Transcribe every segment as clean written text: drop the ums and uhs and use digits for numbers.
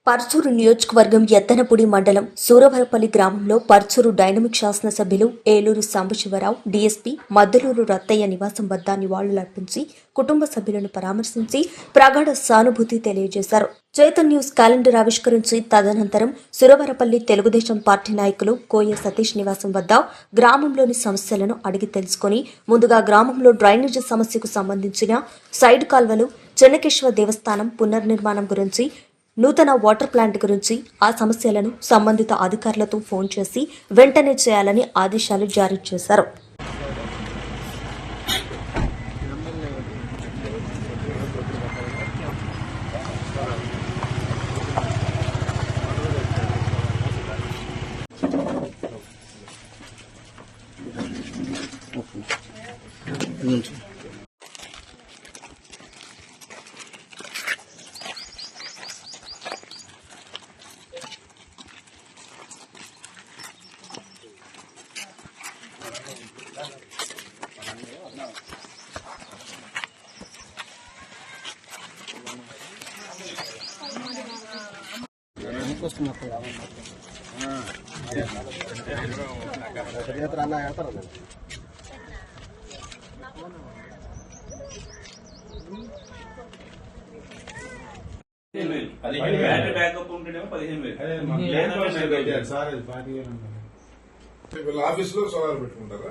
పర్చూరు నియోజకవర్గం ఎత్తనపూడి మండలం సూరవరపల్లి గ్రామంలో పర్చూరు డైనమిక్ శాసనసభ్యులు ఏలూరు సాంబశివరావు డీఎస్పీ మద్దలూరు రత్తయ్య నివాసం వద్ద నివాళులర్పించి కుటుంబ సభ్యులను పరామర్శించి ప్రగాఢ సానుభూతి తెలియజేశారు. చైతన్య న్యూస్ క్యాలెండర్ ఆవిష్కరించి తదనంతరం సురవరపల్లి తెలుగుదేశం పార్టీ నాయకులు కోయ సతీష్ నివాసం వద్ద గ్రామంలోని సమస్యలను అడిగి తెలుసుకుని ముందుగా గ్రామంలో డ్రైనేజీ సమస్యకు సంబంధించిన సైడ్ కాల్వలు, చెన్నకేశ్వర దేవస్థానం పునర్నిర్మాణం గురించి, నూతన వాటర్ ప్లాంట్ గురించి ఆ సమస్యలను సంబంధిత అధికారులతో ఫోన్ చేసి వెంటనే చేయాలని ఆదేశాలు జారీ చేశారు. ఆఫీస్ లో సోలార్ పెట్టుకుంటారా?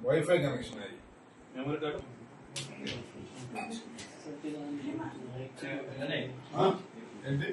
వైఫై కనెక్షన్ అది మెమరీ కార్డు ఏంటి